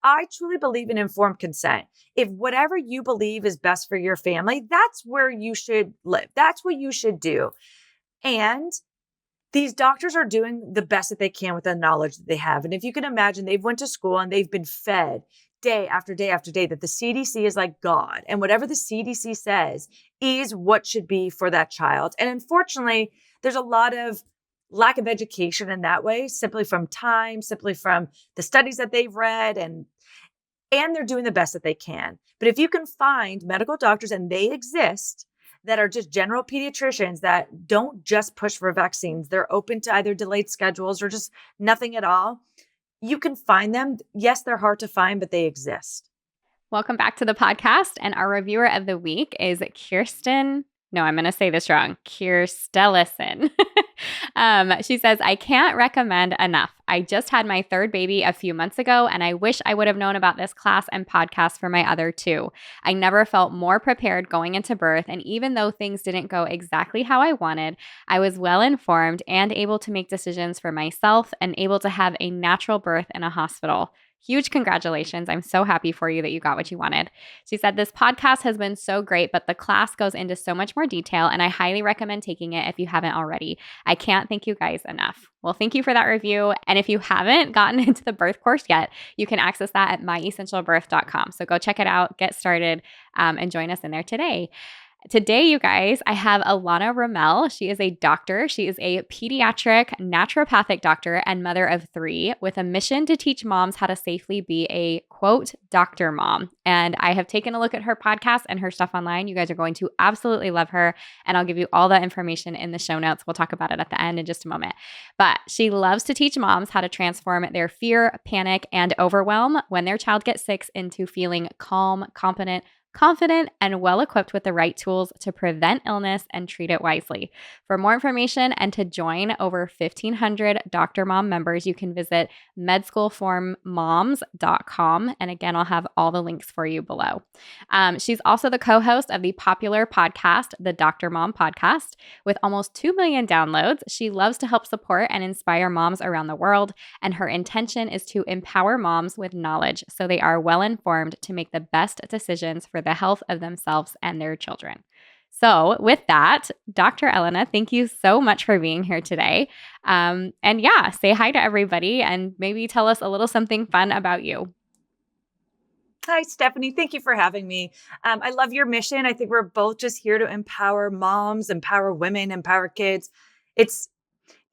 I truly believe in informed consent. If whatever you believe is best for your family, that's where you should live. That's what you should do. And these doctors are doing the best that they can with the knowledge that they have. And if you can imagine, they've went to school and they've been fed day after day after day that the CDC is like God. And whatever the CDC says is what should be for that child. And unfortunately, there's a lot of lack of education in that way, simply from time, simply from the studies that they've read, and they're doing the best that they can. But if you can find medical doctors, and they exist, that are just general pediatricians that don't just push for vaccines, they're open to either delayed schedules or just nothing at all, you can find them. Yes, they're hard to find, but they exist. Welcome back to the podcast. And our reviewer of the week is Kirsten. No, I'm going to say this wrong. Kirstellison. She says, I can't recommend enough. I just had my third baby a few months ago, and I wish I would have known about this class and podcast for my other two. I never felt more prepared going into birth, and even though things didn't go exactly how I wanted, I was well informed and able to make decisions for myself and able to have a natural birth in a hospital. Huge congratulations. I'm so happy for you that you got what you wanted. She said, this podcast has been so great, but the class goes into so much more detail, and I highly recommend taking it if you haven't already. I can't thank you guys enough. Well, thank you for that review. And if you haven't gotten into the birth course yet, you can access that at myessentialbirth.com. So go check it out, get started, and join us in there today. Today, you guys, I have Elana Rommel. She is a doctor. She is a pediatric naturopathic doctor and mother of three with a mission to teach moms how to safely be a, quote, doctor mom. And I have taken a look at her podcast and her stuff online. You guys are going to absolutely love her. And I'll give you all that information in the show notes. We'll talk about it at the end in just a moment. But she loves to teach moms how to transform their fear, panic, and overwhelm when their child gets sick into feeling calm, confident, and well-equipped with the right tools to prevent illness and treat it wisely. For more information and to join over 1,500 Dr. Mom members, you can visit medschoolformoms.com. And again, I'll have all the links for you below. She's also the co-host of the popular podcast, the Dr. Mom Podcast. With almost 2 million downloads, she loves to help support and inspire moms around the world. And her intention is to empower moms with knowledge so they are well-informed to make the best decisions for the health of themselves and their children. So with that, Dr. Elana, thank you so much for being here today. And yeah, say hi to everybody and maybe tell us a little something fun about you. Hi, Stephanie. Thank you for having me. I love your mission. I think we're both just here to empower moms, empower women, empower kids. It's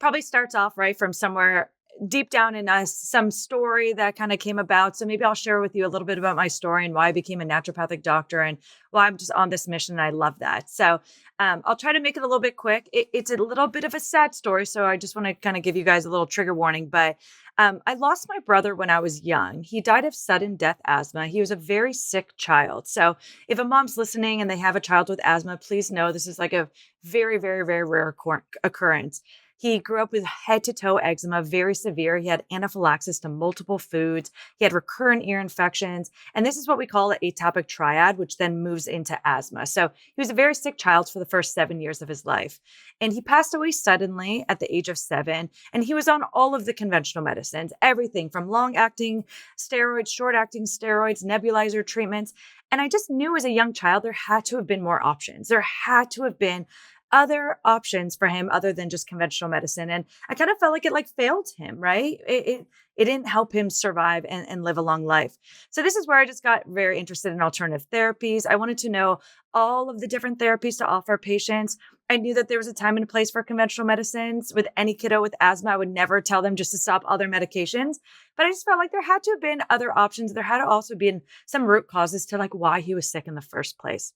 probably starts off right from somewhere deep down in us, some story that kind of came about. So maybe I'll share with you a little bit about my story and why I became a naturopathic doctor and why I'm just on this mission. And I love that. So I'll try to make it a little bit quick. It's a little bit of a sad story. So I just want to kind of give you guys a little trigger warning. But I lost my brother when I was young. He died of sudden death asthma. He was a very sick child. So if a mom's listening and they have a child with asthma, please know this is like a very, very, very rare occurrence. He grew up with head to toe eczema, very severe. He had anaphylaxis to multiple foods. He had recurrent ear infections. And this is what we call an atopic triad, which then moves into asthma. So he was a very sick child for the first 7 years of his life. And he passed away suddenly at the age of 7. And he was on all of the conventional medicines, everything from long-acting steroids, short-acting steroids, nebulizer treatments. And I just knew as a young child, there had to have been more options. There had to have been other options for him other than just conventional medicine. And I kind of felt like it failed him, right? It didn't help him survive and live a long life. So this is where I just got very interested in alternative therapies. I wanted to know all of the different therapies to offer patients. I knew that there was a time and a place for conventional medicines. With any kiddo with asthma, I would never tell them just to stop all their medications. But I just felt like there had to have been other options. There had to also been some root causes to why he was sick in the first place.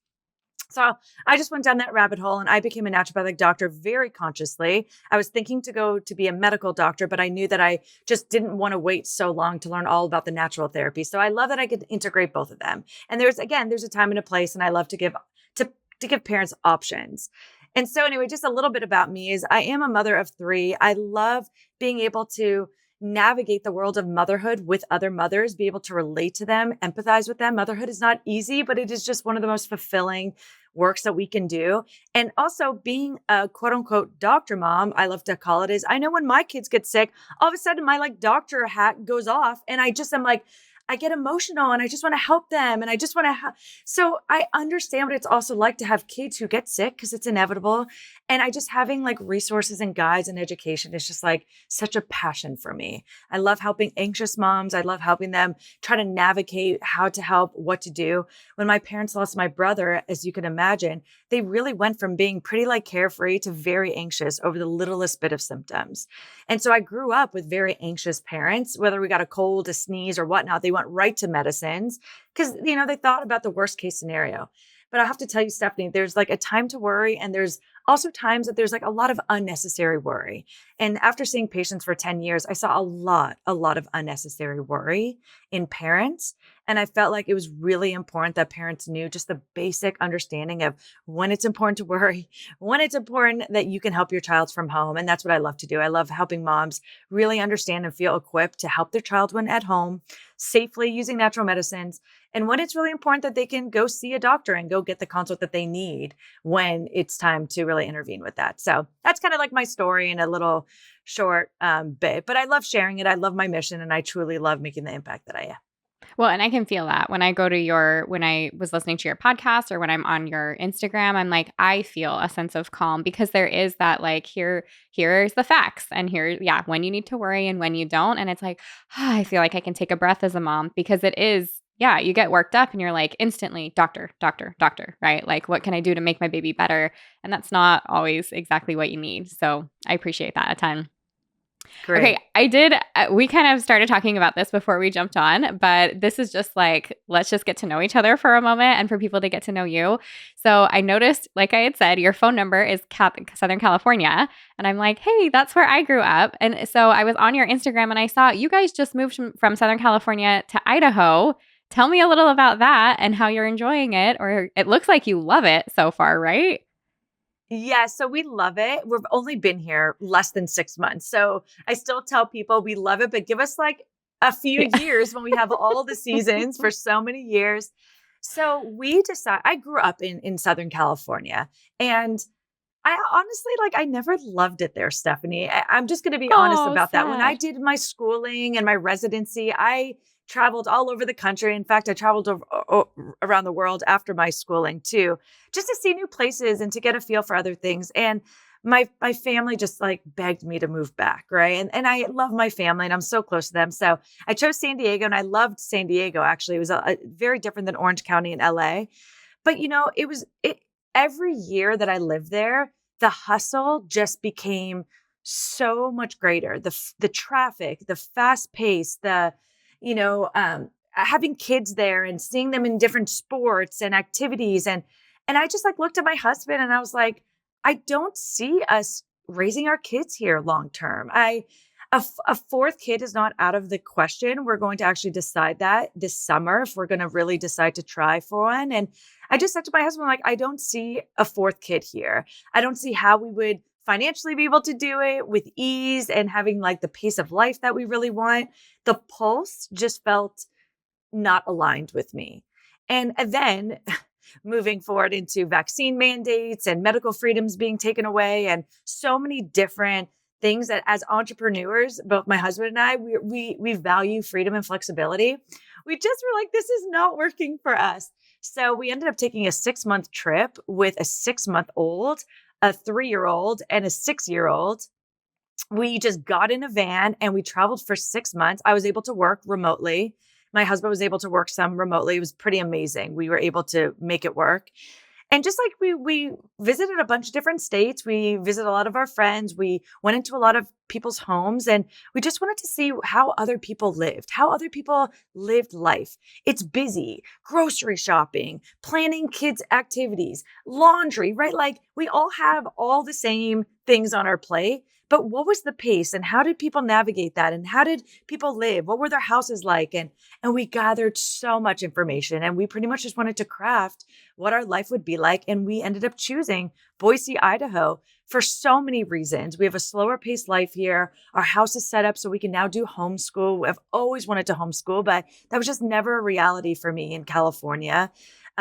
So I just went down that rabbit hole and I became a naturopathic doctor very consciously. I was thinking to go to be a medical doctor, but I knew that I just didn't want to wait so long to learn all about the natural therapy. So I love that I could integrate both of them. And there's a time and a place, and I love to give parents options. And so anyway, just a little bit about me is I am a mother of three. I love being able to navigate the world of motherhood with other mothers, be able to relate to them, empathize with them. Motherhood is not easy, but it is just one of the most fulfilling works that we can do. And also being a quote unquote doctor mom, I love to call it, is I know when my kids get sick, all of a sudden my doctor hat goes off and I just am I get emotional and I just want to help them. And I just want to, so I understand what it's also like to have kids who get sick because it's inevitable. And I just having like resources and guides and education is just like such a passion for me. I love helping anxious moms. I love helping them try to navigate how to help, what to do. When my parents lost my brother, as you can imagine, they really went from being pretty like carefree to very anxious over the littlest bit of symptoms. And so I grew up with very anxious parents, whether we got a cold, a sneeze or whatnot, they went right to medicines because, they thought about the worst case scenario. But I have to tell you, Stephanie, there's like a time to worry. And there's also times that there's like a lot of unnecessary worry. And after seeing patients for 10 years, I saw a lot of unnecessary worry in parents. And I felt like it was really important that parents knew just the basic understanding of when it's important to worry, when it's important that you can help your child from home. And that's what I love to do. I love helping moms really understand and feel equipped to help their child when at home, safely using natural medicines. And when it's really important that they can go see a doctor and go get the consult that they need when it's time to really intervene with that. So that's kind of like my story in a little short bit, but I love sharing it. I love my mission and I truly love making the impact that I am. Well, and I can feel that when I go to when I was listening to your podcast or when I'm on your Instagram, I'm like, I feel a sense of calm because there is that like, here's the facts and when you need to worry and when you don't. And it's like, I feel like I can take a breath as a mom because it is, you get worked up and you're like instantly doctor, doctor, doctor, right? Like, what can I do to make my baby better? And that's not always exactly what you need. So I appreciate that a ton. Great. Okay, we kind of started talking about this before we jumped on, but this is just like, let's just get to know each other for a moment and for people to get to know you. So I noticed, like I had said, your phone number is Southern California. And I'm like, hey, that's where I grew up. And so I was on your Instagram and I saw you guys just moved from Southern California to Idaho. Tell me a little about that and how you're enjoying it, or it looks like you love it so far, right? Yeah, so we love it. We've only been here less than 6 months. So I still tell people we love it, but give us like a few years when we have all the seasons for so many years. So I grew up in Southern California and I honestly, I never loved it there, Stephanie. I'm just going to be honest Oh, about that. When I sad. did my schooling and my residency, I traveled all over the country. In fact, I traveled around the world after my schooling too, just to see new places and to get a feel for other things. And my family just like begged me to move back, right? And I love my family and I'm so close to them. So I chose San Diego and I loved San Diego. Actually, it was a very different than Orange County in LA. But it every year that I lived there, the hustle just became so much greater. The traffic, the fast pace, having kids there and seeing them in different sports and activities. And I just like looked at my husband and I was like, I don't see us raising our kids here long term. A fourth kid is not out of the question. We're going to actually decide that this summer if we're going to really decide to try for one. And I just said to my husband, like, I don't see a fourth kid here. I don't see how we would financially be able to do it with ease and having like the pace of life that we really want. The pulse just felt not aligned with me. And then moving forward into vaccine mandates and medical freedoms being taken away and so many different things that as entrepreneurs, both my husband and I, we value freedom and flexibility. We just were like, this is not working for us. So we ended up taking a 6-month trip with a 6-month-old, a 3-year-old, and a 6-year-old. We just got in a van and we traveled for 6 months. I was able to work remotely. My husband was able to work some remotely. It was pretty amazing. We were able to make it work. And just like we visited a bunch of different states, we visited a lot of our friends, we went into a lot of people's homes, and we just wanted to see how other people lived, how other people lived life. It's busy, grocery shopping, planning kids' activities, laundry, right? Like we all have all the same things on our plate. But what was the pace and how did people navigate that? And how did people live? What were their houses like? And we gathered so much information and we pretty much just wanted to craft what our life would be like. And we ended up choosing Boise, Idaho for so many reasons. We have a slower paced life here. Our house is set up so we can now do homeschool. I've always wanted to homeschool, but that was just never a reality for me in California.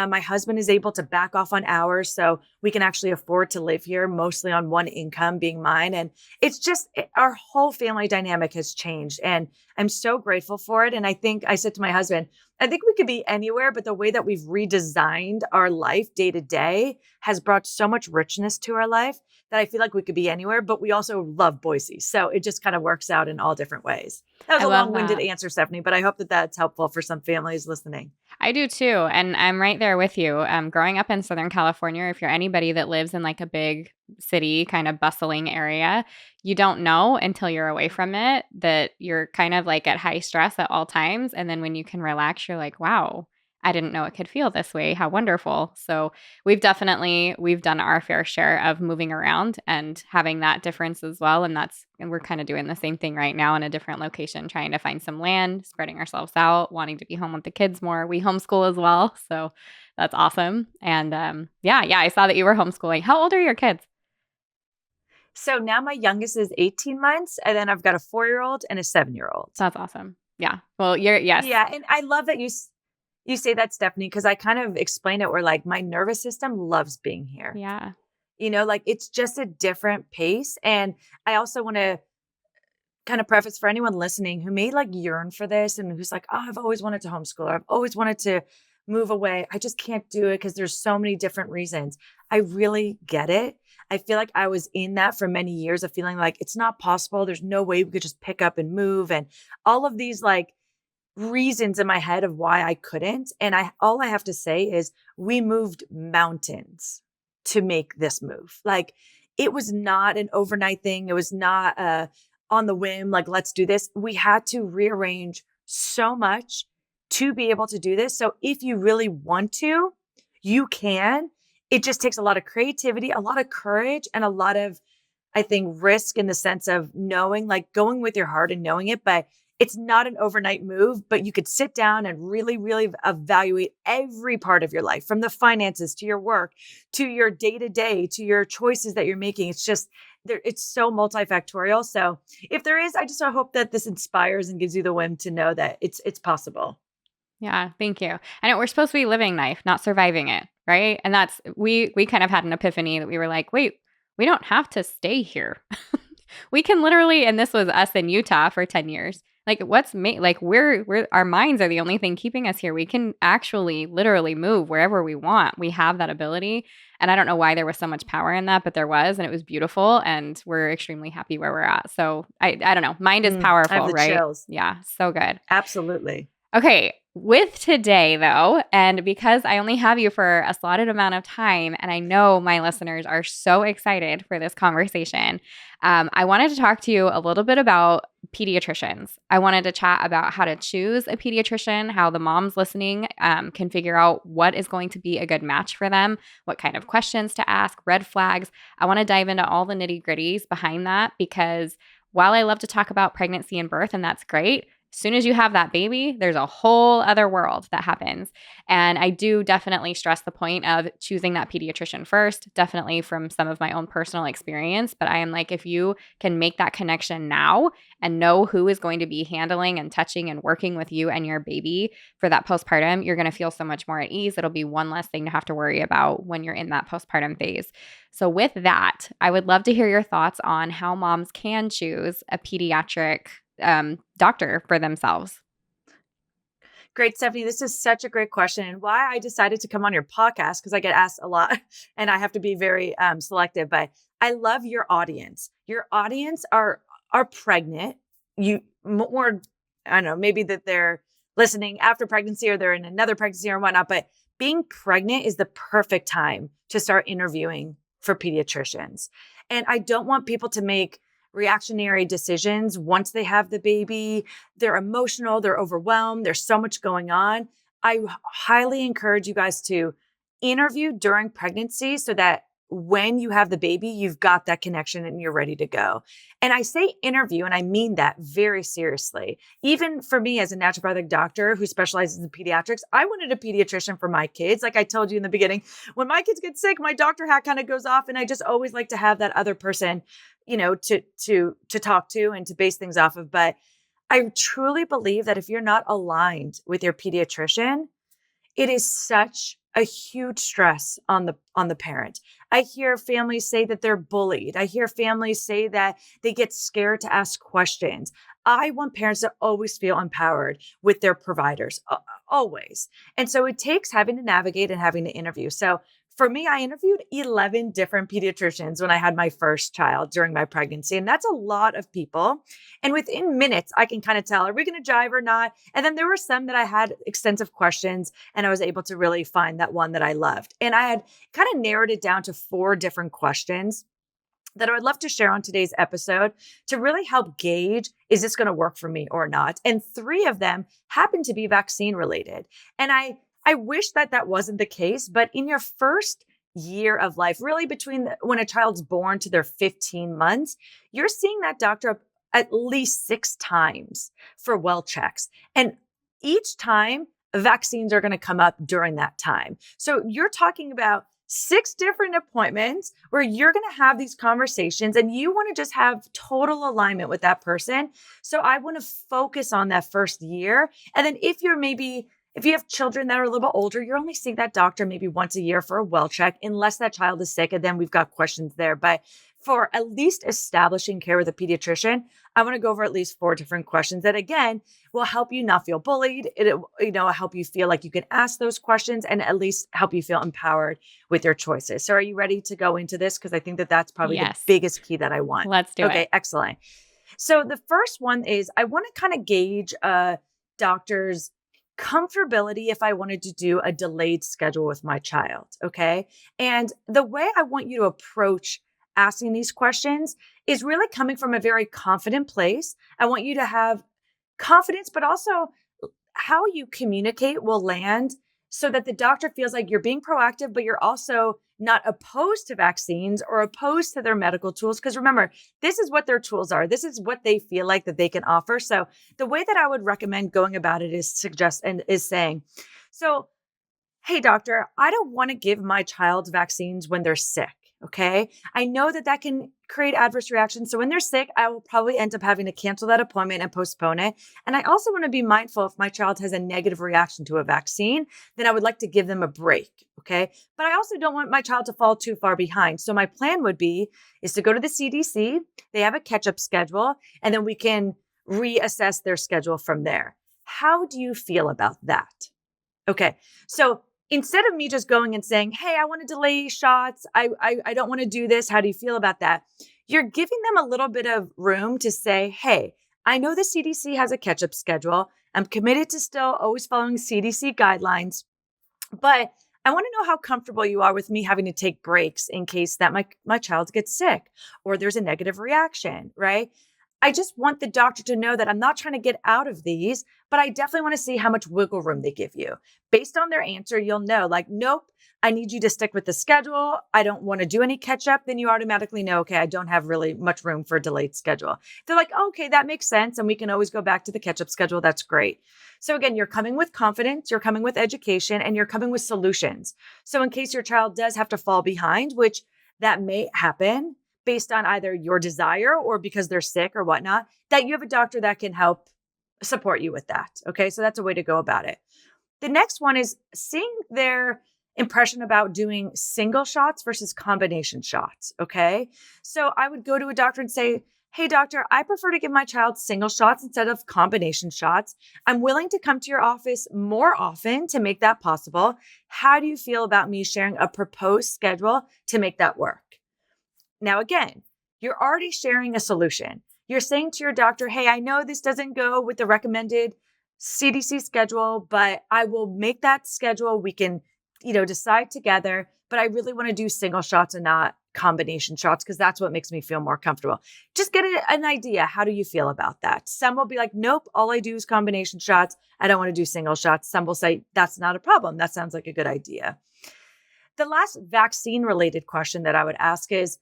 My husband is able to back off on hours, so we can actually afford to live here mostly on one income being mine. And it's just our whole family dynamic has changed. And I'm so grateful for it. And I think I said to my husband, I think we could be anywhere, but the way that we've redesigned our life day to day has brought so much richness to our life that I feel like we could be anywhere, but we also love Boise. So it just kind of works out in all different ways. That was I a love long-winded that. answer, Stephanie, but I hope that that's helpful for some families listening. I do too. And I'm right there with you. Growing up in Southern California, if you're anybody that lives in like a big city, kind of bustling area, you don't know until you're away from it that you're kind of like at high stress at all times. And then when you can relax, you're like, wow, I didn't know it could feel this way. How wonderful. So we've done our fair share of moving around and having that difference as well. And we're kind of doing the same thing right now in a different location, trying to find some land, spreading ourselves out, wanting to be home with the kids more. We homeschool as well. So that's awesome. And yeah, I saw that you were homeschooling. How old are your kids? So now my youngest is 18 months, and then I've got a 4-year-old and a 7-year-old. That's awesome. Yeah. Well, yes. Yeah. And I love that you say that, Stephanie, because I kind of explain it where like my nervous system loves being here. Yeah. Like it's just a different pace. And I also want to kind of preface for anyone listening who may like yearn for this and who's like, oh, I've always wanted to homeschool, or I've always wanted to move away. I just can't do it because there's so many different reasons. I really get it. I feel like I was in that for many years of feeling like it's not possible. There's no way we could just pick up and move, and all of these like reasons in my head of why I couldn't. And all I have to say is we moved mountains to make this move. Like it was not an overnight thing. It was not on the whim, like, let's do this. We had to rearrange so much to be able to do this. So if you really want to, you can. It just takes a lot of creativity, a lot of courage, and a lot of, I think, risk in the sense of knowing, like going with your heart and knowing it. But it's not an overnight move, but you could sit down and really, really evaluate every part of your life, from the finances to your work, to your day-to-day, to your choices that you're making. It's just, it's so multifactorial. So if there is, I just hope that this inspires and gives you the whim to know that it's possible. Yeah, thank you. I know we're supposed to be living life, not surviving it, right? And that's we kind of had an epiphany that we were like, wait, we don't have to stay here. We can literally, and this was us in Utah for 10 years. Like we're our minds are the only thing keeping us here. We can actually literally move wherever we want. We have that ability. And I don't know why there was so much power in that, but there was, and it was beautiful, and we're extremely happy where we're at. So I don't know. Mind is I powerful, have the right? chills. Yeah, so good. Absolutely. Okay, with today though, and because I only have you for a slotted amount of time, and I know my listeners are so excited for this conversation, I wanted to talk to you a little bit about pediatricians. I wanted to chat about how to choose a pediatrician, how the moms listening can figure out what is going to be a good match for them, what kind of questions to ask, red flags. I want to dive into all the nitty gritties behind that, because while I love to talk about pregnancy and birth, and that's great, as soon as you have that baby, there's a whole other world that happens. And I do definitely stress the point of choosing that pediatrician first, definitely from some of my own personal experience. But I am like, if you can make that connection now and know who is going to be handling and touching and working with you and your baby for that postpartum, you're going to feel so much more at ease. It'll be one less thing to have to worry about when you're in that postpartum phase. So with that, I would love to hear your thoughts on how moms can choose a pediatric doctor for themselves. Great, Stephanie. This is such a great question, and why I decided to come on your podcast, because I get asked a lot and I have to be very selective, but I love your audience. Your audience are pregnant. You more, I don't know, maybe that they're listening after pregnancy or they're in another pregnancy or whatnot, but being pregnant is the perfect time to start interviewing for pediatricians. And I don't want people to make reactionary decisions once they have the baby. They're emotional, they're overwhelmed, there's so much going on. I highly encourage you guys to interview during pregnancy so that when you have the baby, you've got that connection and you're ready to go. And I say interview, and I mean that very seriously. Even for me as a naturopathic doctor who specializes in pediatrics, I wanted a pediatrician for my kids. Like I told you in the beginning, when my kids get sick, my doctor hat kind of goes off, and I just always like to have that other person, to talk to and to base things off of. But I truly believe that if you're not aligned with your pediatrician, it is such a huge stress on the parent. I hear families say that they're bullied. I hear families say that they get scared to ask questions. I want parents to always feel empowered with their providers, always. And so it takes having to navigate and having to interview. So for me, I interviewed 11 different pediatricians when I had my first child during my pregnancy. And that's a lot of people. And within minutes, I can kind of tell, are we going to jive or not? And then there were some that I had extensive questions and I was able to really find that one that I loved. And I had kind of narrowed it down to 4 different questions that I would love to share on today's episode to really help gauge, is this going to work for me or not? And 3 of them happen to be vaccine related. And I wish that that wasn't the case, but in your first year of life, really between when a child's born to their 15 months, you're seeing that doctor at least 6 times for well checks. And each time vaccines are going to come up during that time. So you're talking about 6 different appointments where you're going to have these conversations and you want to just have total alignment with that person. So I want to focus on that first year. And then if you have children that are a little bit older, you're only seeing that doctor maybe once a year for a well check, unless that child is sick. And then we've got questions there. But for at least establishing care with a pediatrician, I want to go over at least 4 different questions that, again, will help you not feel bullied. It'll help you feel like you can ask those questions and at least help you feel empowered with your choices. So are you ready to go into this? Because I think that that's probably the biggest key that I want. Let's do it. Okay, excellent. So the first one is I want to kind of gauge a doctor's comfortability if I wanted to do a delayed schedule with my child. Okay. And the way I want you to approach asking these questions is really coming from a very confident place. I want you to have confidence, but also how you communicate will land so that the doctor feels like you're being proactive, but you're also not opposed to vaccines or opposed to their medical tools. Because remember, this is what their tools are. This is what they feel like that they can offer. So the way that I would recommend going about it is saying, so, hey, doctor, I don't want to give my child vaccines when they're sick. Okay. I know that that can create adverse reactions. So when they're sick, I will probably end up having to cancel that appointment and postpone it. And I also want to be mindful if my child has a negative reaction to a vaccine, then I would like to give them a break. Okay. But I also don't want my child to fall too far behind. So my plan is to go to the CDC. They have a catch-up schedule, and then we can reassess their schedule from there. How do you feel about that? Okay. So instead of me just going and saying, hey, I want to delay shots. I don't want to do this. How do you feel about that? You're giving them a little bit of room to say, hey, I know the CDC has a catch-up schedule. I'm committed to still always following CDC guidelines, but I want to know how comfortable you are with me having to take breaks in case that my child gets sick or there's a negative reaction, right? I just want the doctor to know that I'm not trying to get out of these, but I definitely want to see how much wiggle room they give you. Based on their answer, you'll know, like, nope, I need you to stick with the schedule. I don't want to do any catch up. Then you automatically know, okay, I don't have really much room for a delayed schedule. They're like, oh, okay, that makes sense. And we can always go back to the catch up schedule. That's great. So again, you're coming with confidence, you're coming with education, and you're coming with solutions. So in case your child does have to fall behind, which that may happen, based on either your desire or because they're sick or whatnot, that you have a doctor that can help support you with that. Okay. So that's a way to go about it. The next one is seeing their impression about doing single shots versus combination shots. Okay. So I would go to a doctor and say, hey, doctor, I prefer to give my child single shots instead of combination shots. I'm willing to come to your office more often to make that possible. How do you feel about me sharing a proposed schedule to make that work? Now, again, you're already sharing a solution. You're saying to your doctor, hey, I know this doesn't go with the recommended CDC schedule, but I will make that schedule. We can, decide together, but I really want to do single shots and not combination shots because that's what makes me feel more comfortable. Just get an idea. How do you feel about that? Some will be like, nope, all I do is combination shots. I don't want to do single shots. Some will say, that's not a problem. That sounds like a good idea. The last vaccine related question that I would ask is,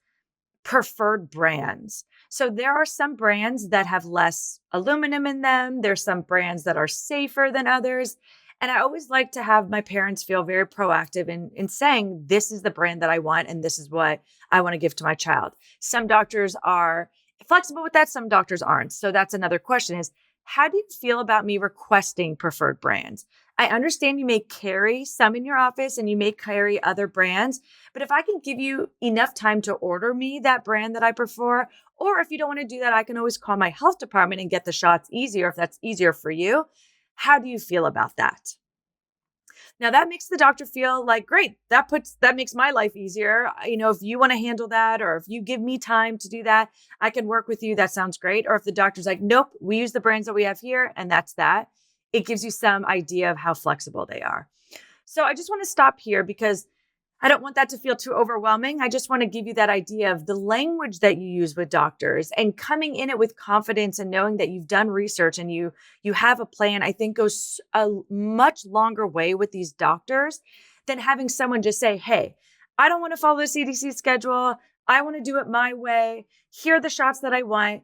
preferred brands. So there are some brands that have less aluminum in them. There's some brands that are safer than others. And I always like to have my parents feel very proactive in saying, this is the brand that I want, and this is what I want to give to my child. Some doctors are flexible with that. Some doctors aren't. So that's another question is, how do you feel about me requesting preferred brands? I understand you may carry some in your office and you may carry other brands, but if I can give you enough time to order me that brand that I prefer, or if you don't want to do that, I can always call my health department and get the shots easier if that's easier for you. How do you feel about that? Now that makes the doctor feel like, great, that makes my life easier. If you want to handle that, or if you give me time to do that, I can work with you. That sounds great. Or if the doctor's like, nope, we use the brands that we have here and that's that. It gives you some idea of how flexible they are. So I just want to stop here because I don't want that to feel too overwhelming. I just want to give you that idea of the language that you use with doctors, and coming in it with confidence and knowing that you've done research and you have a plan, I think goes a much longer way with these doctors than having someone just say, hey, I don't want to follow the CDC schedule. I want to do it my way. Here are the shots that I want.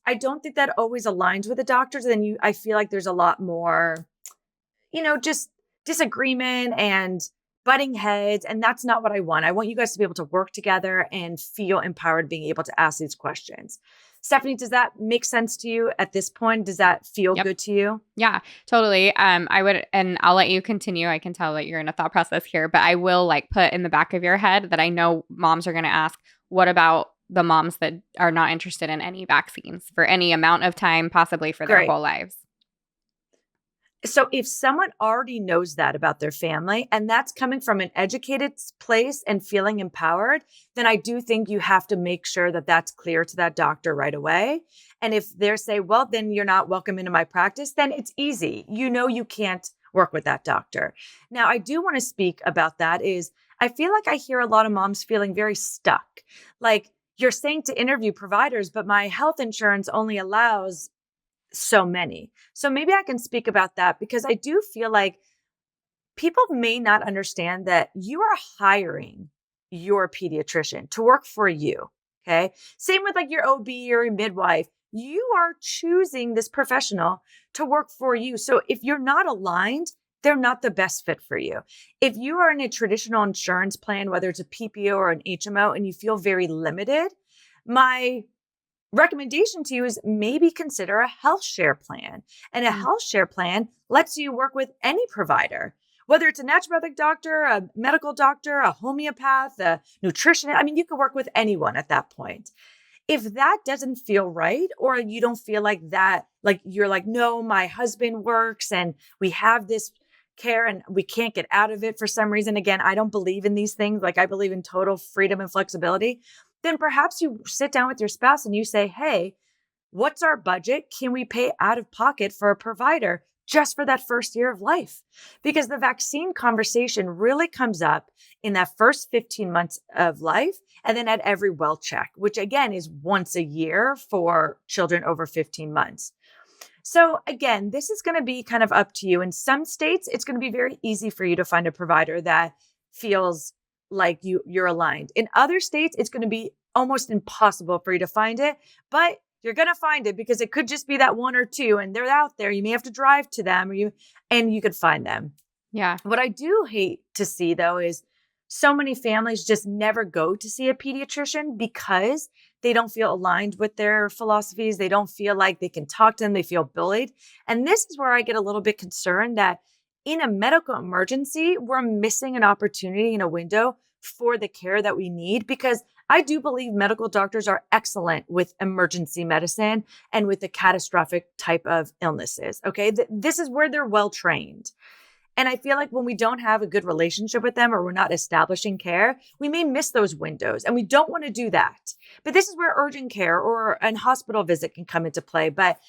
I don't think that always aligns with the doctors. And I feel like there's a lot more, just disagreement and butting heads. And that's not what I want. I want you guys to be able to work together and feel empowered being able to ask these questions. Stephanie, does that make sense to you at this point? Does that feel good to you? Yeah, totally. I would, and I'll let you continue. I can tell that you're in a thought process here, but I will put in the back of your head that I know moms are going to ask, what about the moms that are not interested in any vaccines for any amount of time, possibly for their whole lives? So if someone already knows that about their family, and that's coming from an educated place and feeling empowered, then I do think you have to make sure that that's clear to that doctor right away. And if they're say, well, then you're not welcome into my practice, then it's easy. You can't work with that doctor. Now, I do want to speak about that is I feel like I hear a lot of moms feeling very stuck. Like, you're saying to interview providers, but my health insurance only allows so many. So maybe I can speak about that because I do feel like people may not understand that you are hiring your pediatrician to work for you. Okay. Same with your OB or your midwife. You are choosing this professional to work for you. So if you're not aligned, they're not the best fit for you. If you are in a traditional insurance plan, whether it's a PPO or an HMO, and you feel very limited, my recommendation to you is maybe consider a health share plan. And a health share plan lets you work with any provider, whether it's a naturopathic doctor, a medical doctor, a homeopath, a nutritionist. I mean, you could work with anyone at that point. If that doesn't feel right, or you don't feel like that, you're like, no, my husband works and we have this care and we can't get out of it for some reason. Again, I don't believe in these things. I believe in total freedom and flexibility. Then perhaps you sit down with your spouse and you say, hey, what's our budget? Can we pay out of pocket for a provider just for that first year of life? Because the vaccine conversation really comes up in that first 15 months of life, and then at every well check, which again is once a year for children over 15 months. So again, this is going to be kind of up to you. In some states, it's going to be very easy for you to find a provider that feels like you're aligned. In other states, it's going to be almost impossible for you to find it, but you're going to find it because it could just be that one or two and they're out there. You may have to drive to them and you could find them. Yeah. What I do hate to see though is so many families just never go to see a pediatrician because they don't feel aligned with their philosophies. They don't feel like they can talk to them. They feel bullied. And this is where I get a little bit concerned that in a medical emergency, we're missing an opportunity in a window for the care that we need, because I do believe medical doctors are excellent with emergency medicine and with the catastrophic type of illnesses. Okay. This is where they're well trained. And I feel like when we don't have a good relationship with them or we're not establishing care, we may miss those windows, and we don't want to do that. But this is where urgent care or an hospital visit can come into play. But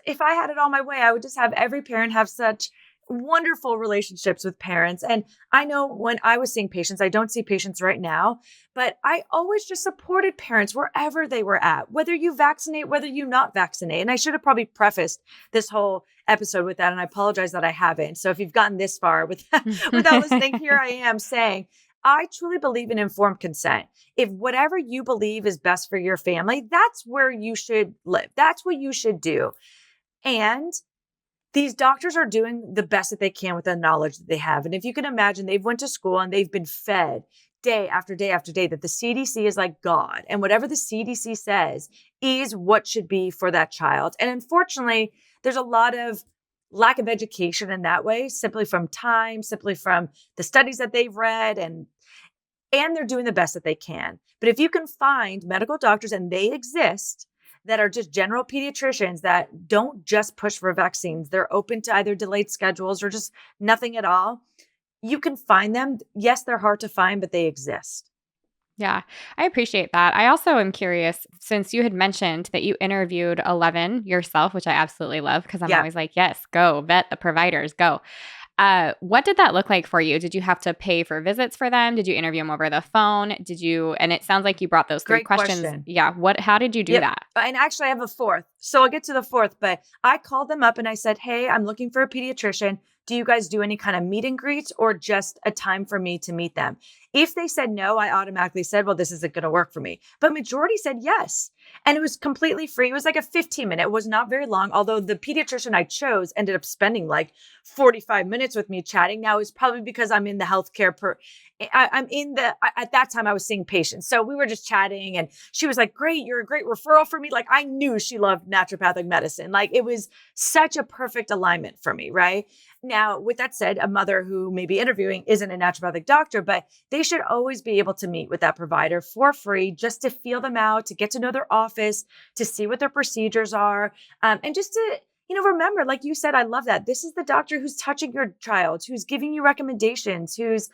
if I had it all my way, I would just have every parent have such wonderful relationships with parents. And I know when I was seeing patients, I don't see patients right now, but I always just supported parents wherever they were at, whether you vaccinate, whether you not vaccinate. And I should have probably prefaced this whole episode with that. And I apologize that I haven't. So if you've gotten this far without listening, here I am saying, I truly believe in informed consent. If whatever you believe is best for your family, that's where you should live. That's what you should do. And these doctors are doing the best that they can with the knowledge that they have. And if you can imagine, they've went to school and they've been fed day after day after day that the CDC is like God. And whatever the CDC says is what should be for that child. And unfortunately, there's a lot of lack of education in that way, simply from time, simply from the studies that they've read, and they're doing the best that they can. But if you can find medical doctors, and they exist, that are just general pediatricians that don't just push for vaccines, they're open to either delayed schedules or just nothing at all, you can find them. Yes, they're hard to find, but they exist. Yeah, I appreciate that. I also am curious, since you had mentioned that you interviewed 11 yourself, which I absolutely love because I'm Yeah. always like, yes, go vet the providers, go. What did that look like for you? Did you have to pay for visits for them? Did you interview them over the phone? And it sounds like you brought those three Great questions. question. Yeah. How did you do Yep. that? And actually, I have a fourth. So I'll get to the fourth, but I called them up and I said, hey, I'm looking for a pediatrician. Do you guys do any kind of meet and greets or just a time for me to meet them? If they said no, I automatically said, well, this isn't going to work for me. But majority said yes. And it was completely free. It was like a 15-minute. It was not very long, although the pediatrician I chose ended up spending like 45 minutes with me chatting. Now, it's probably because I'm in the healthcare at that time I was seeing patients. So we were just chatting and she was like, great, you're a great referral for me. Like I knew she loved naturopathic medicine. Like it was such a perfect alignment for me, right? Now, with that said, a mother who may be interviewing isn't a naturopathic doctor, but they should always be able to meet with that provider for free, just to feel them out, to get to know their office, to see what their procedures are, and just to remember, like you said, I love that. This is the doctor who's touching your child, who's giving you recommendations, who's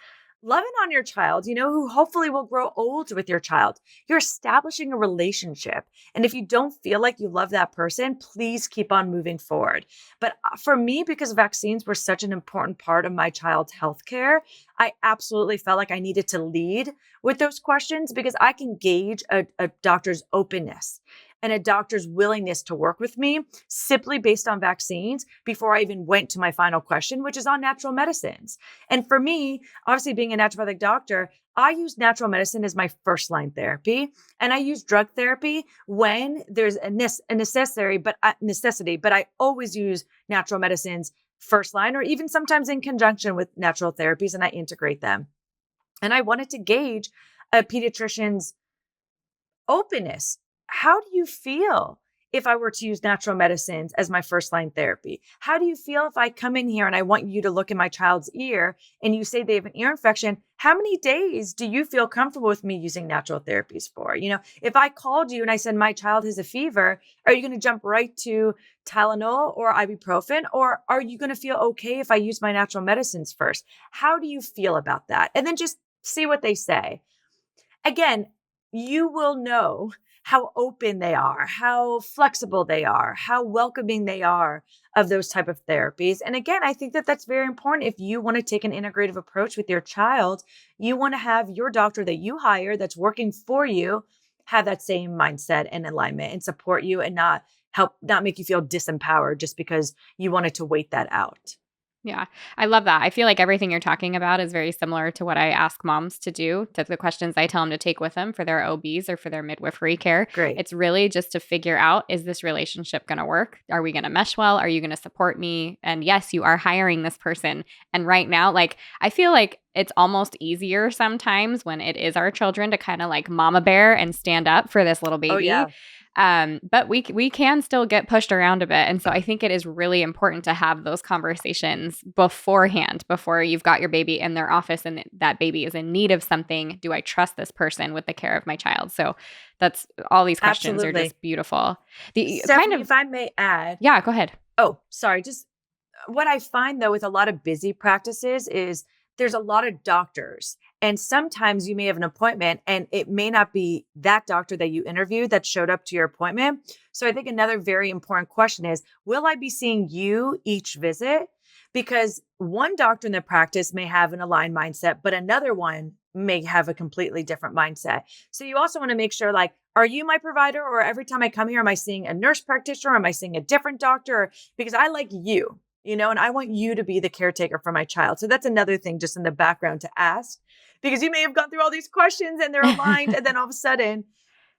loving on your child, who hopefully will grow old with your child. You're establishing a relationship. And if you don't feel like you love that person, please keep on moving forward. But for me, because vaccines were such an important part of my child's healthcare, I absolutely felt like I needed to lead with those questions because I can gauge a doctor's openness and a doctor's willingness to work with me simply based on vaccines before I even went to my final question, which is on natural medicines. And for me, obviously being a naturopathic doctor, I use natural medicine as my first line therapy. And I use drug therapy when there's a necessity, but I always use natural medicines first line or even sometimes in conjunction with natural therapies, and I integrate them. And I wanted to gauge a pediatrician's openness. How do you feel if I were to use natural medicines as my first line therapy? How do you feel if I come in here and I want you to look in my child's ear and you say they have an ear infection? How many days do you feel comfortable with me using natural therapies for? If I called you and I said my child has a fever, are you going to jump right to Tylenol or ibuprofen? Or are you going to feel okay if I use my natural medicines first? How do you feel about that? And then just see what they say. Again, you will know how open they are, how flexible they are, how welcoming they are of those type of therapies. And again, I think that that's very important. If you want to take an integrative approach with your child, you want to have your doctor that you hire that's working for you have that same mindset and alignment and support you and not make you feel disempowered just because you wanted to wait that out. Yeah, I love that. I feel like everything you're talking about is very similar to what I ask moms to do, to the questions I tell them to take with them for their OBs or for their midwifery care. Great. It's really just to figure out, is this relationship going to work? Are we going to mesh well? Are you going to support me? And yes, you are hiring this person. And right now, like, I feel like it's almost easier sometimes when it is our children to kind of like mama bear and stand up for this little baby. Oh, yeah. But we can still get pushed around a bit. And so I think it is really important to have those conversations beforehand, before you've got your baby in their office and that baby is in need of something. Do I trust this person with the care of my child? So that's all these questions Absolutely. are just beautiful. Stephanie, if I may add. Yeah, go ahead. Oh, sorry. Just what I find though with a lot of busy practices is there's a lot of doctors. And sometimes you may have an appointment and it may not be that doctor that you interviewed that showed up to your appointment. So I think another very important question is, will I be seeing you each visit? Because one doctor in the practice may have an aligned mindset, but another one may have a completely different mindset. So you also want to make sure, like, are you my provider? Or every time I come here, am I seeing a nurse practitioner? Or am I seeing a different doctor? Because I like you. And I want you to be the caretaker for my child. So that's another thing just in the background to ask, because you may have gone through all these questions and they're aligned. And then all of a sudden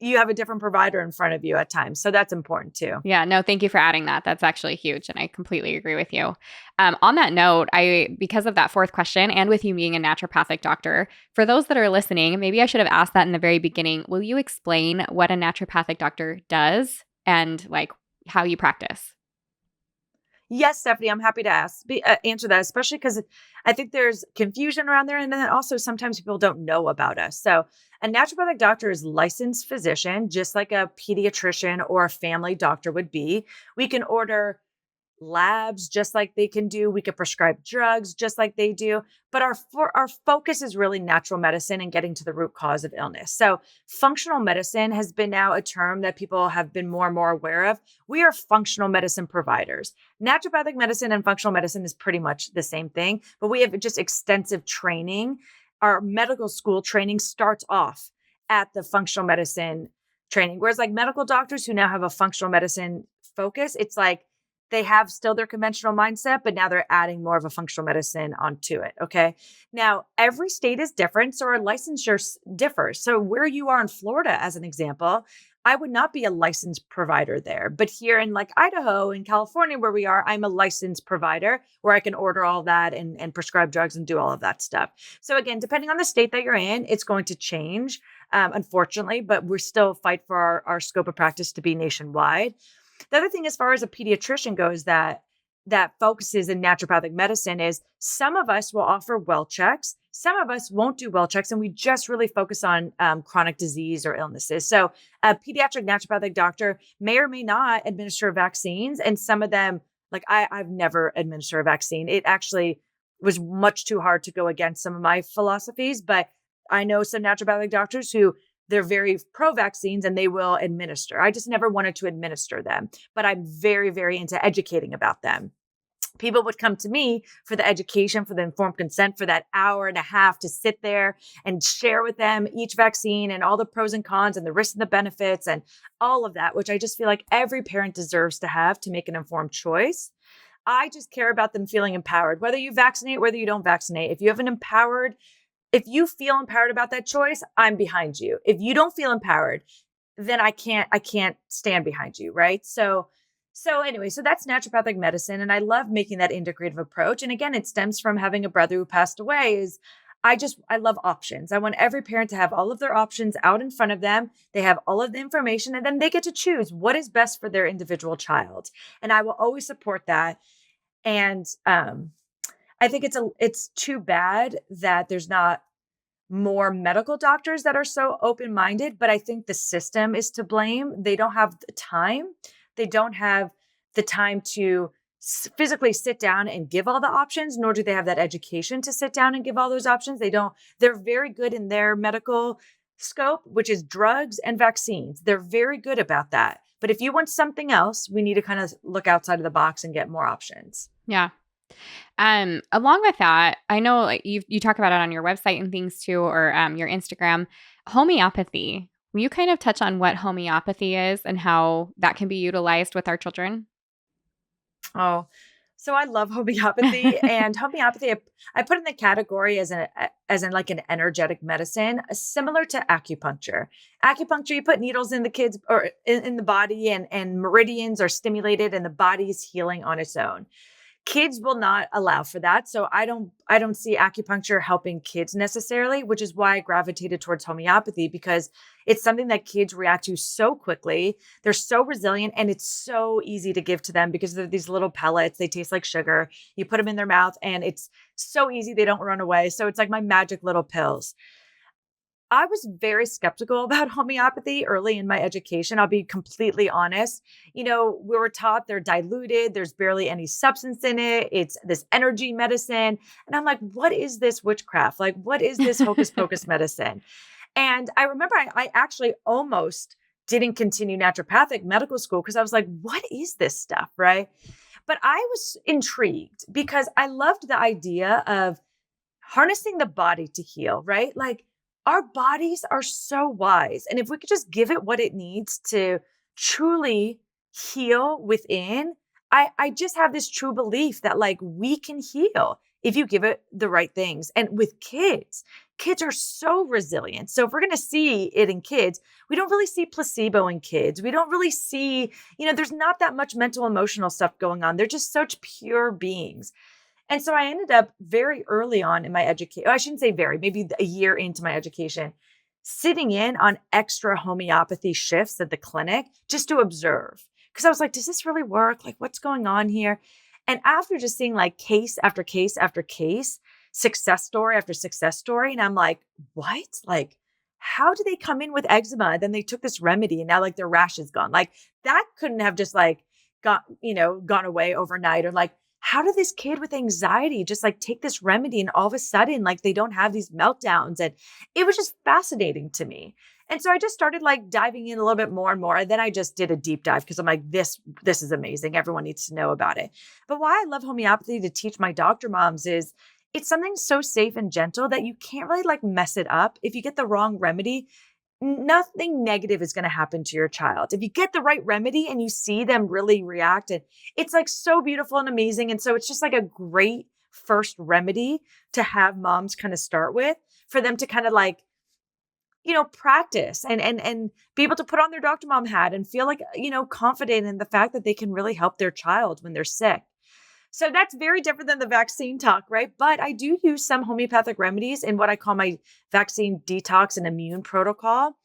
you have a different provider in front of you at times. So that's important too. Yeah, no, thank you for adding that. That's actually huge. And I completely agree with you. On that note, because of that fourth question and with you being a naturopathic doctor, for those that are listening, maybe I should have asked that in the very beginning. Will you explain what a naturopathic doctor does and like how you practice? Yes, Stephanie, I'm happy to answer that, especially because I think there's confusion around there. And then also sometimes people don't know about us. So a naturopathic doctor is licensed physician, just like a pediatrician or a family doctor would be. We can order labs just like they can do. We could prescribe drugs just like they do. But our focus is really natural medicine and getting to the root cause of illness. So functional medicine has been now a term that people have been more and more aware of. We are functional medicine providers. Naturopathic medicine and functional medicine is pretty much the same thing, but we have just extensive training. Our medical school training starts off at the functional medicine training. Whereas like medical doctors who now have a functional medicine focus, it's like they have still their conventional mindset, but now they're adding more of a functional medicine onto it. Okay. Now, every state is different. So our licensure differs. So where you are in Florida, as an example, I would not be a licensed provider there. But here in like Idaho and California, where we are, I'm a licensed provider where I can order all that and prescribe drugs and do all of that stuff. So again, depending on the state that you're in, it's going to change, unfortunately, but we're still fight for our scope of practice to be nationwide. The other thing, as far as a pediatrician goes, that focuses in naturopathic medicine is some of us will offer well checks. Some of us won't do well checks, and we just really focus on chronic disease or illnesses. So a pediatric naturopathic doctor may or may not administer vaccines. And some of them, like I've never administered a vaccine. It actually was much too hard to go against some of my philosophies. But I know some naturopathic doctors who they're very pro vaccines and they will administer. I just never wanted to administer them, but I'm very, very into educating about them. People would come to me for the education, for the informed consent, for that hour and a half to sit there and share with them each vaccine and all the pros and cons and the risks and the benefits and all of that, which I just feel like every parent deserves to have to make an informed choice. I just care about them feeling empowered, whether you vaccinate, whether you don't vaccinate. If you feel empowered about that choice, I'm behind you. If you don't feel empowered, then I can't stand behind you, right? So anyway, so that's naturopathic medicine. And I love making that integrative approach. And again, it stems from having a brother who passed away is I love options. I want every parent to have all of their options out in front of them. They have all of the information and then they get to choose what is best for their individual child. And I will always support that. And I think it's too bad that there's not more medical doctors that are so open-minded, but I think the system is to blame. They don't have the time. They don't have the time to physically sit down and give all the options, nor do they have that education to sit down and give all those options. They're very good in their medical scope, which is drugs and vaccines. They're very good about that. But if you want something else, we need to kind of look outside of the box and get more options. Yeah. Along with that, I know like you talk about it on your website and things too, or your Instagram, homeopathy. Will you kind of touch on what homeopathy is and how that can be utilized with our children? Oh, so I love homeopathy and homeopathy. I put in the category as in like an energetic medicine, similar to acupuncture. Acupuncture, you put needles in the kids or in the body and meridians are stimulated and the body is healing on its own. Kids will not allow for that. So I don't see acupuncture helping kids necessarily, which is why I gravitated towards homeopathy because it's something that kids react to so quickly. They're so resilient and it's so easy to give to them because they're these little pellets. They taste like sugar. You put them in their mouth and it's so easy. They don't run away. So it's like my magic little pills. I was very skeptical about homeopathy early in my education. I'll be completely honest. We were taught they're diluted. There's barely any substance in it. It's this energy medicine. And I'm like, what is this witchcraft? Like, what is this hocus pocus medicine? And I remember I actually almost didn't continue naturopathic medical school because I was like, what is this stuff? Right. But I was intrigued because I loved the idea of harnessing the body to heal, right? Like, our bodies are so wise. And if we could just give it what it needs to truly heal within, I just have this true belief that like we can heal if you give it the right things. And with kids are so resilient. So if we're going to see it in kids, we don't really see placebo in kids. We don't really see, there's not that much mental, emotional stuff going on. They're just such pure beings. And so I ended up very early on in my education, I shouldn't say very, maybe a year into my education, sitting in on extra homeopathy shifts at the clinic just to observe. Because I was like, does this really work? Like, what's going on here? And after just seeing like case after case after case, success story after success story, and I'm like, what? Like, how do they come in with eczema? Then they took this remedy and now like their rash is gone. Like that couldn't have just like gone away overnight. Or like, how did this kid with anxiety just like take this remedy and all of a sudden like they don't have these meltdowns? And it was just fascinating to me. And so I just started like diving in a little bit more and more. And then I just did a deep dive because I'm like, this is amazing. Everyone needs to know about it. But why I love homeopathy to teach my doctor moms is it's something so safe and gentle that you can't really like mess it up. If you get the wrong remedy, nothing negative is going to happen to your child. If you get the right remedy and you see them really react, and it's like so beautiful and amazing. And so it's just like a great first remedy to have moms kind of start with for them to kind of like, practice and be able to put on their doctor mom hat and feel like, confident in the fact that they can really help their child when they're sick. So that's very different than the vaccine talk, right? But I do use some homeopathic remedies in what I call my vaccine detox and immune protocol.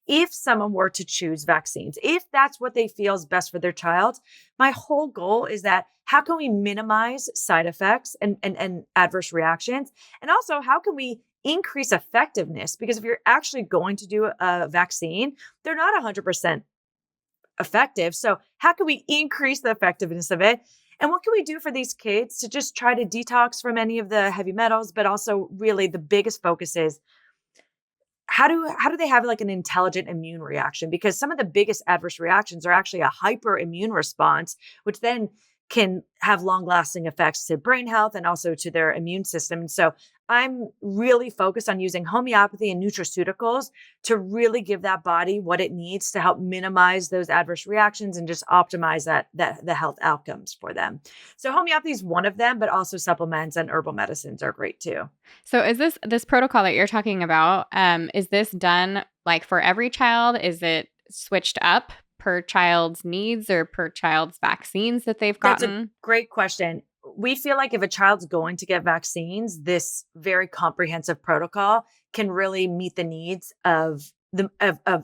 If someone were to choose vaccines, if that's what they feel is best for their child, my whole goal is that how can we minimize side effects and adverse reactions? And also, how can we increase effectiveness? Because if you're actually going to do a vaccine, they're not 100% effective. So how can we increase the effectiveness of it? And what can we do for these kids to just try to detox from any of the heavy metals, but also really the biggest focus is how do they have like an intelligent immune reaction? Because some of the biggest adverse reactions are actually a hyperimmune response, which then can have long-lasting effects to brain health and also to their immune system. And so I'm really focused on using homeopathy and nutraceuticals to really give that body what it needs to help minimize those adverse reactions and just optimize the health outcomes for them. So homeopathy is one of them, but also supplements and herbal medicines are great too. So is this protocol that you're talking about, is this done like for every child? Is it switched up per child's needs or per child's vaccines that they've gotten? That's a great question. We feel like if a child's going to get vaccines, this very comprehensive protocol can really meet the needs of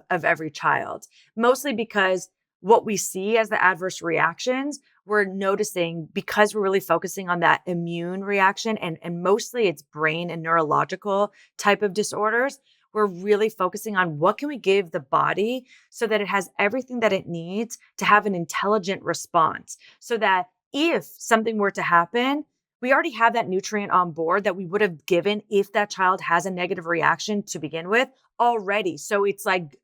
every child, mostly because what we see as the adverse reactions, we're noticing because we're really focusing on that immune reaction and mostly it's brain and neurological type of disorders. We're really focusing on what can we give the body so that it has everything that it needs to have an intelligent response so that if something were to happen, we already have that nutrient on board that we would have given if that child has a negative reaction to begin with already. So it's like,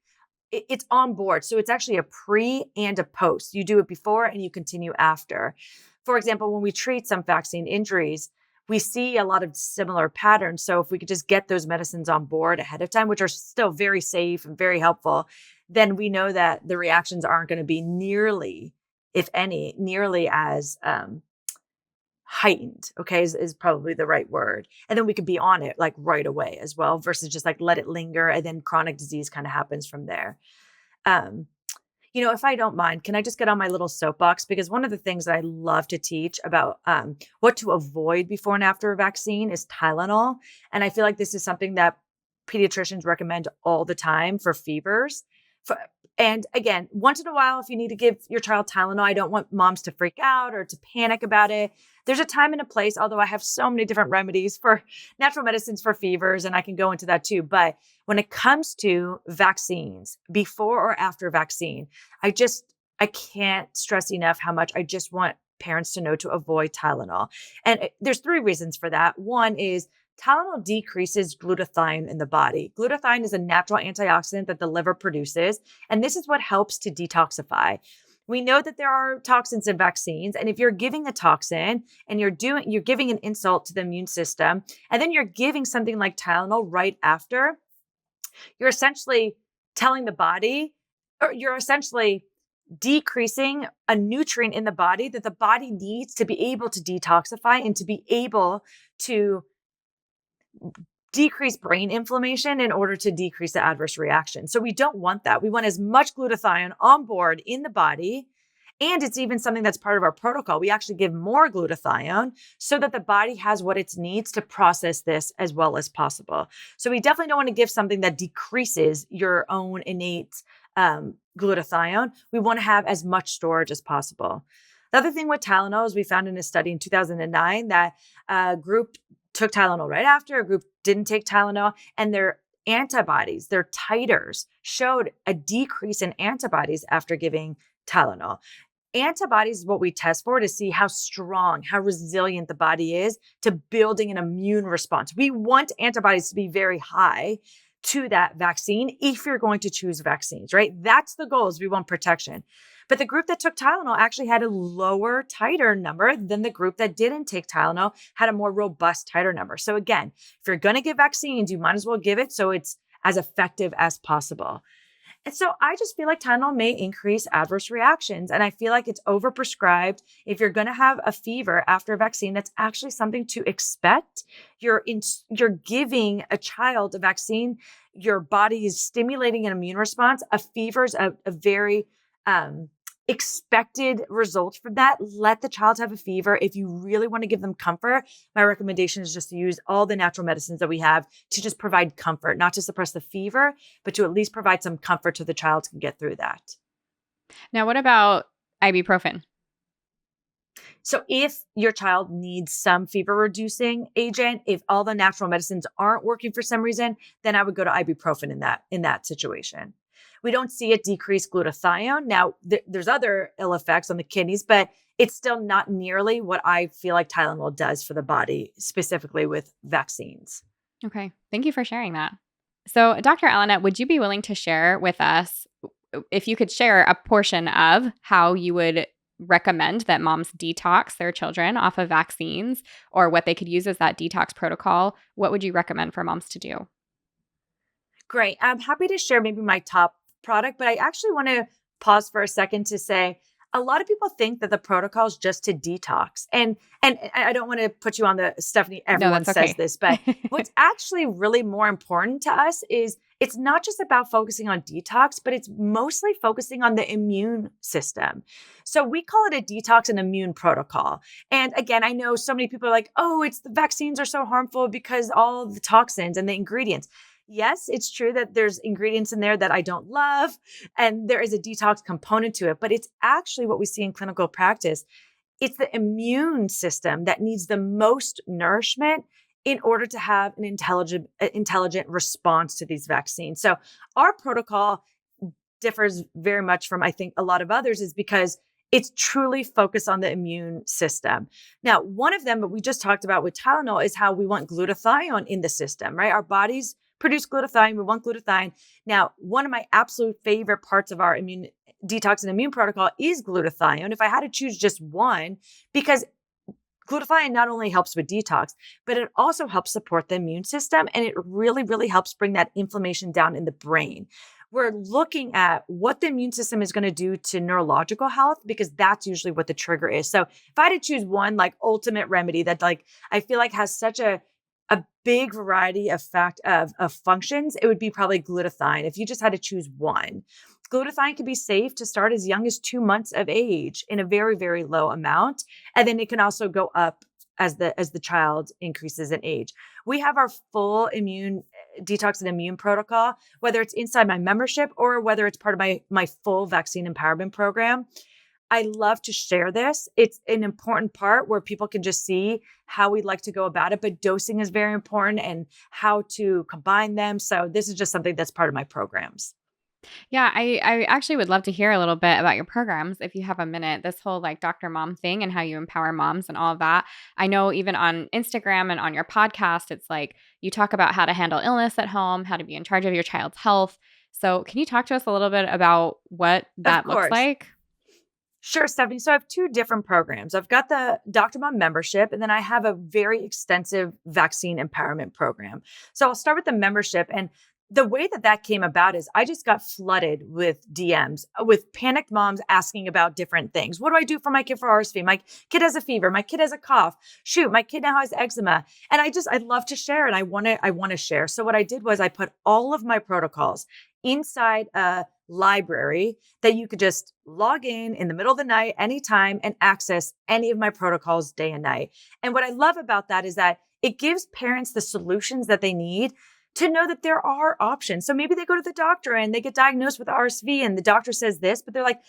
it's on board. So it's actually a pre and a post. You do it before and you continue after. For example, when we treat some vaccine injuries, we see a lot of similar patterns. So if we could just get those medicines on board ahead of time, which are still very safe and very helpful, then we know that the reactions aren't going to be nearly, if any, nearly as heightened, okay, is probably the right word. And then we could be on it like right away as well, versus just like let it linger and then chronic disease kind of happens from there. If I don't mind, can I just get on my little soapbox? Because one of the things that I love to teach about what to avoid before and after a vaccine is Tylenol. And I feel like this is something that pediatricians recommend all the time for fevers. And again, once in a while, if you need to give your child Tylenol, I don't want moms to freak out or to panic about it. There's a time and a place, although I have so many different remedies for natural medicines for fevers, and I can go into that too. But when it comes to vaccines, before or after vaccine, I can't stress enough how much I just want parents to know to avoid Tylenol. And there's 3 reasons for that. One is Tylenol decreases glutathione in the body. Glutathione is a natural antioxidant that the liver produces, and this is what helps to detoxify. We know that there are toxins in vaccines, and if you're giving a toxin and you're giving an insult to the immune system, and then you're giving something like Tylenol right after, you're essentially telling the body, or you're essentially decreasing a nutrient in the body that the body needs to be able to detoxify and to be able to decrease brain inflammation in order to decrease the adverse reaction. So we don't want that. We want as much glutathione on board in the body. And it's even something that's part of our protocol. We actually give more glutathione so that the body has what it needs to process this as well as possible. So we definitely don't want to give something that decreases your own innate glutathione. We want to have as much storage as possible. The other thing with Tylenol is we found in a study in 2009 that a group took Tylenol right after, a group didn't take Tylenol, and their antibodies, their titers showed a decrease in antibodies after giving Tylenol. Antibodies is what we test for to see how strong, how resilient the body is to building an immune response. We want antibodies to be very high to that vaccine if you're going to choose vaccines, right? That's the goal, is we want protection. But the group that took Tylenol actually had a lower titer number than the group that didn't take Tylenol, had a more robust titer number. So again, if you're going to give vaccines, you might as well give it so it's as effective as possible. And so I just feel like Tylenol may increase adverse reactions. And I feel like it's overprescribed. If you're going to have a fever after a vaccine, that's actually something to expect. You're giving a child a vaccine. Your body is stimulating an immune response. A fever is a very expected result from that. Let the child have a fever. If you really want to give them comfort, my recommendation is just to use all the natural medicines that we have to just provide comfort, not to suppress the fever, but to at least provide some comfort so the child can get through that. Now, what about ibuprofen? So if your child needs some fever reducing agent, if all the natural medicines aren't working for some reason, then I would go to ibuprofen in that situation. We don't see it decrease glutathione. Now, there's other ill effects on the kidneys, but it's still not nearly what I feel like Tylenol does for the body, specifically with vaccines. Okay. Thank you for sharing that. So, Dr. Elana, would you be willing to share with us, if you could share a portion of how you would recommend that moms detox their children off of vaccines, or what they could use as that detox protocol? What would you recommend for moms to do? Great. I'm happy to share maybe my top product, but I actually want to pause for a second to say a lot of people think that the protocol is just to detox. And I don't want to put you on the Stephanie, everyone that's says okay. this, but what's actually really more important to us is it's not just about focusing on detox, but it's mostly focusing on the immune system. So we call it a detox and immune protocol. And again, I know so many people are like, oh, it's the vaccines are so harmful because all the toxins and the ingredients. Yes, it's true that there's ingredients in there that I don't love, and there is a detox component to it, but it's actually what we see in clinical practice. It's the immune system that needs the most nourishment in order to have an intelligent response to these vaccines. So our protocol differs very much from, I think, a lot of others, is because it's truly focused on the immune system. Now, one of them, but we just talked about with Tylenol, is how we want glutathione in the system, right? Our bodies produce glutathione. We want glutathione. Now, one of my absolute favorite parts of our immune detox and immune protocol is glutathione. If I had to choose just one, because glutathione not only helps with detox, but it also helps support the immune system. And it really, really helps bring that inflammation down in the brain. We're looking at what the immune system is going to do to neurological health, because that's usually what the trigger is. So if I had to choose one like ultimate remedy that I feel like has such a big variety of functions, it would be probably glutathione. If you just had to choose one, glutathione can be safe to start as young as 2 months of age in a very, very low amount. And then it can also go up as the child increases in age. We have our full immune detox and immune protocol, whether it's inside my membership or whether it's part of my full vaccine empowerment program. I love to share this. It's an important part where people can just see how we'd like to go about it, but dosing is very important and how to combine them. So this is just something that's part of my programs. Yeah, I actually would love to hear a little bit about your programs if you have a minute. This whole like Dr. Mom thing and how you empower moms and all of that. I know even on Instagram and on your podcast, it's like you talk about how to handle illness at home, how to be in charge of your child's health. So can you talk to us a little bit about what that looks like? Sure, Stephanie. So I have 2 different programs. I've got the Dr. Mom membership, and then I have a very extensive vaccine empowerment program. So I'll start with the membership. And the way that came about is I just got flooded with DMs with panicked moms asking about different things. What do I do for my kid for RSV? My kid has a fever. My kid has a cough. Shoot, my kid now has eczema. And I love to share, and I want to share. So what I did was I put all of my protocols inside a library that you could just log in the middle of the night, anytime, and access any of my protocols day and night. And what I love about that is that it gives parents the solutions that they need to know that there are options. So maybe they go to the doctor and they get diagnosed with RSV and the doctor says this, but they're like,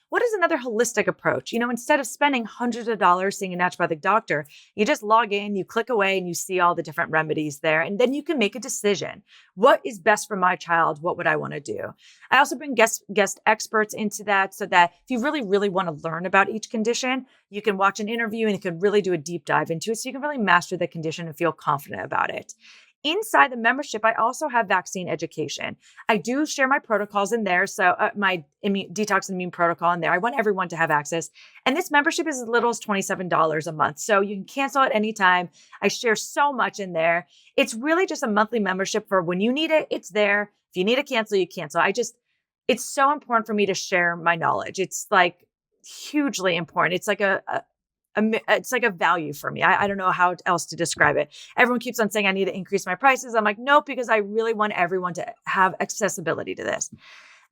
what is another holistic approach? Instead of spending hundreds of dollars seeing a naturopathic doctor, you just log in, you click away and you see all the different remedies there. And then you can make a decision. What is best for my child? What would I want to do? I also bring guest experts into that so that if you really, really want to learn about each condition, you can watch an interview and you can really do a deep dive into it so you can really master the condition and feel confident about it. Inside the membership, I also have vaccine education. I do share my protocols in there. So my detox and immune protocol in there. I want everyone to have access. And this membership is as little as $27 a month. So you can cancel at any time. I share so much in there. It's really just a monthly membership for when you need it, it's there. If you need to cancel, you cancel. It's so important for me to share my knowledge. It's like hugely important. It's like it's like a value for me. I don't know how else to describe it. Everyone keeps on saying I need to increase my prices. I'm like, nope, because I really want everyone to have accessibility to this.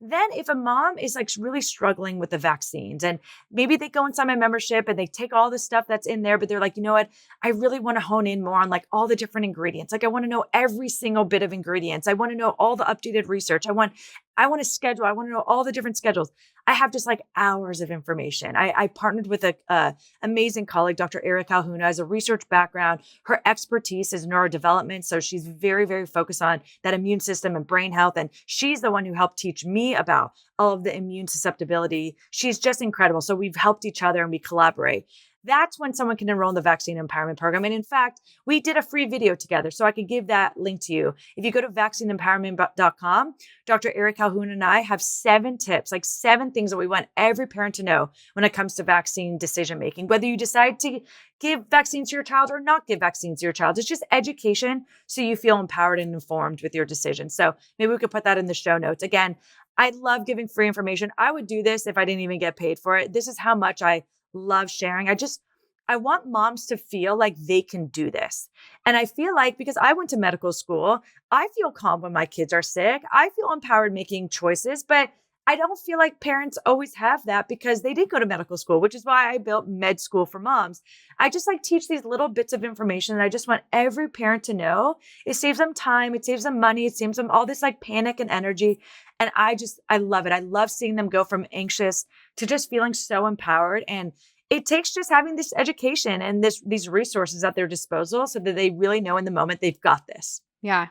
Then if a mom is like really struggling with the vaccines and maybe they go inside my membership and they take all the stuff that's in there, but they're like, you know what? I really want to hone in more on like all the different ingredients. Like I want to know every single bit of ingredients. I want to know all the updated research. I want to schedule. I want to know all the different schedules. I have just like hours of information. I partnered with a amazing colleague, Dr. Erica Calhoun, has a research background. Her expertise is neurodevelopment. So she's very, very focused on that immune system and brain health. And she's the one who helped teach me about all of the immune susceptibility. She's just incredible. So we've helped each other and we collaborate. That's when someone can enroll in the Vaccine Empowerment Program. And in fact, we did a free video together, so I could give that link to you. If you go to vaccineempowerment.com, Dr. Eric Calhoun and I have 7 tips, like 7 things that we want every parent to know when it comes to vaccine decision-making, whether you decide to give vaccines to your child or not give vaccines to your child. It's just education so you feel empowered and informed with your decision. So maybe we could put that in the show notes. Again, I love giving free information. I would do this if I didn't even get paid for it. This is how much I love sharing. I want moms to feel like they can do this. And I feel like because I went to medical school, I feel calm when my kids are sick. I feel empowered making choices, but I don't feel like parents always have that because they did go to medical school, which is why I built Med School for Moms. I just like teach these little bits of information and I just want every parent to know. It saves them time. It saves them money. It saves them all this like panic and energy. And I love it. I love seeing them go from anxious to just feeling so empowered. And it takes just having this education and these resources at their disposal so that they really know in the moment they've got this. Yeah.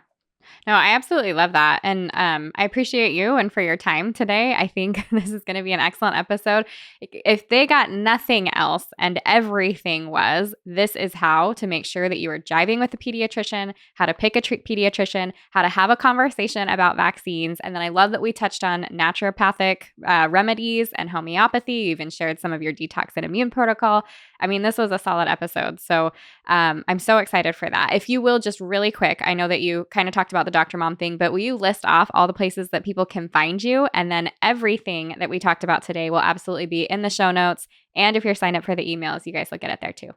No, I absolutely love that. And I appreciate you and for your time today. I think this is going to be an excellent episode. If they got nothing else and everything was, this is how to make sure that you are jiving with a pediatrician, how to pick a pediatrician, how to have a conversation about vaccines. And then I love that we touched on naturopathic remedies and homeopathy. You even shared some of your detox and immune protocol. I mean, this was a solid episode. So I'm so excited for that. If you will just really quick, I know that you kind of talked about the Dr. Mom thing, but will you list off all the places that people can find you? And then everything that we talked about today will absolutely be in the show notes. And if you're signed up for the emails, you guys will get it there too.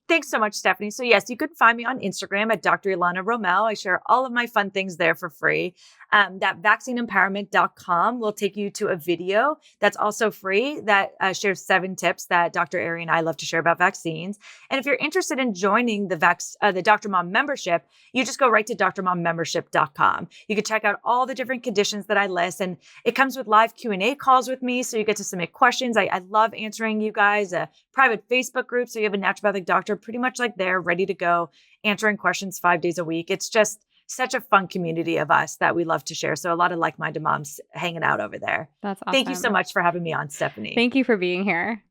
Thanks so much, Stephanie. So yes, you can find me on Instagram at Dr. Elana Romel. I share all of my fun things there for free. That vaccineempowerment.com will take you to a video that's also free that shares 7 tips that Dr. Ari and I love to share about vaccines. And if you're interested in joining the Dr. Mom membership, you just go right to drmommembership.com. You can check out all the different conditions that I list, and it comes with live Q&A calls with me, so you get to submit questions. I love answering you guys. A private Facebook group, so you have a naturopathic doctor pretty much like there, ready to go, answering questions 5 days a week. It's just such a fun community of us that we love to share. So a lot of like-minded moms hanging out over there. That's awesome. Thank you so much for having me on, Stephanie. Thank you for being here.